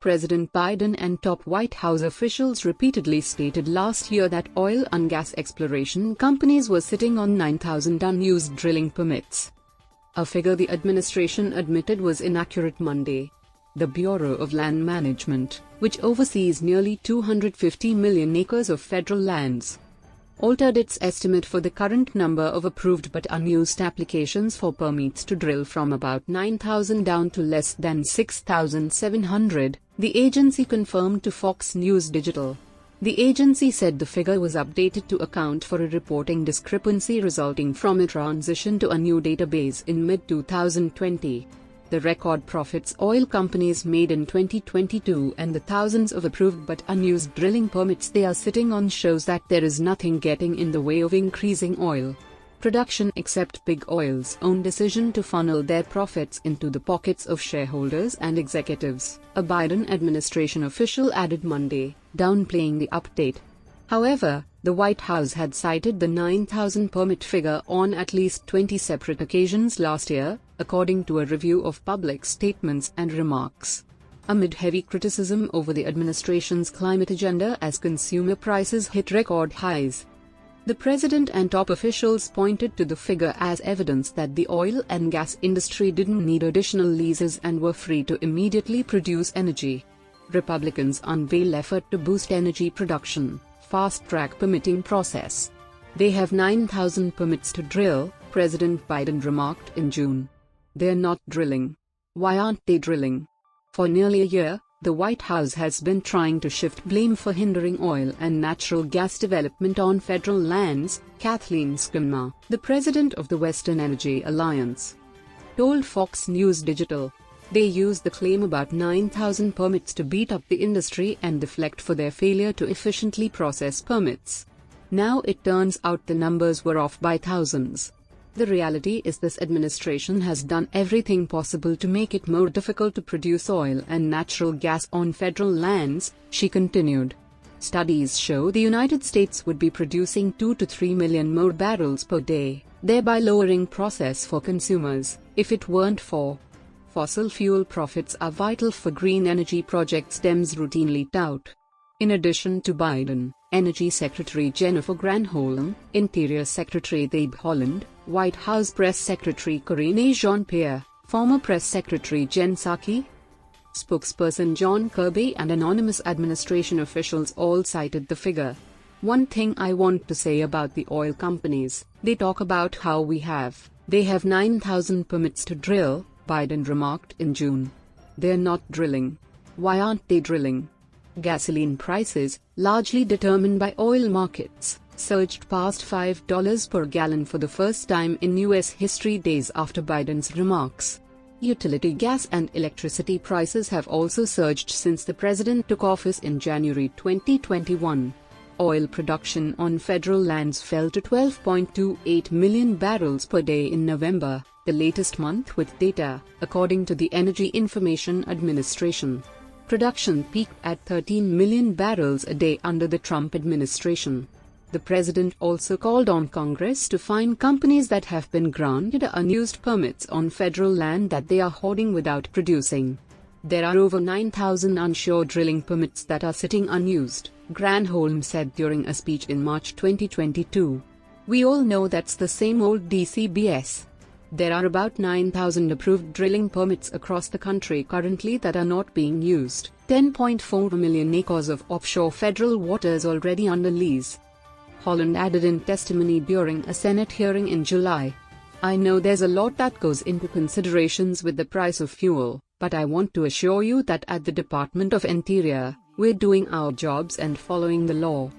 President Biden and top White House officials repeatedly stated last year that oil and gas exploration companies were sitting on 9,000 unused drilling permits. A figure the administration admitted was inaccurate Monday. The Bureau of Land Management, which oversees nearly 250 million acres of federal lands, altered its estimate for the current number of approved but unused applications for permits to drill from about 9,000 down to less than 6,700, the agency confirmed to Fox News Digital. The agency said the figure was updated to account for a reporting discrepancy resulting from a transition to a new database in mid-2020. The record profits oil companies made in 2022 and the thousands of approved but unused drilling permits they are sitting on shows that there is nothing getting in the way of increasing oil production except big oil's own decision to funnel their profits into the pockets of shareholders and executives, a Biden administration official added Monday, downplaying the update. However, the White House had cited the 9,000 permit figure on at least 20 separate occasions last year, according to a review of public statements and remarks. Amid heavy criticism over the administration's climate agenda as consumer prices hit record highs, the president and top officials pointed to the figure as evidence that the oil and gas industry didn't need additional leases and were free to immediately produce energy. Republicans unveil effort to boost energy production, fast-track permitting process. They have 9,000 permits to drill, President Biden remarked in June. They're not drilling. Why aren't they drilling? For nearly a year, the White House has been trying to shift blame for hindering oil and natural gas development on federal lands, Kathleen Schumer, the president of the Western Energy Alliance, told Fox News Digital. They used the claim about 9,000 permits to beat up the industry and deflect for their failure to efficiently process permits. Now it turns out the numbers were off by thousands. The reality is this administration has done everything possible to make it more difficult to produce oil and natural gas on federal lands, she continued. Studies show the United States would be producing 2 to 3 million more barrels per day, thereby lowering prices for consumers, if it weren't for fossil fuel. Profits are vital for green energy projects, Dems routinely tout. In addition to Biden, Energy Secretary Jennifer Granholm, Interior Secretary Dave Haaland, White House Press Secretary Karine Jean-Pierre, former Press Secretary Jen Psaki, spokesperson John Kirby and anonymous administration officials all cited the figure. One thing I want to say about the oil companies, they talk about how they have 9,000 permits to drill, Biden remarked in June. They're not drilling. Why aren't they drilling? Gasoline prices, largely determined by oil markets, surged past $5 per gallon for the first time in U.S. history days after Biden's remarks. Utility gas and electricity prices have also surged since the president took office in January 2021. Oil production on federal lands fell to 12.28 million barrels per day in November, the latest month with data, according to the Energy Information Administration. Production peaked at 13 million barrels a day under the Trump administration. The president also called on Congress to fine companies that have been granted unused permits on federal land that they are hoarding without producing. There are over 9,000 unsure drilling permits that are sitting unused, Granholm said during a speech in March 2022. We all know that's the same old DCBS. There are about 9,000 approved drilling permits across the country currently that are not being used, 10.4 million acres of offshore federal waters already under lease. Haaland added in testimony during a Senate hearing in July. I know there's a lot that goes into considerations with the price of fuel, but I want to assure you that at the Department of Interior, we're doing our jobs and following the law.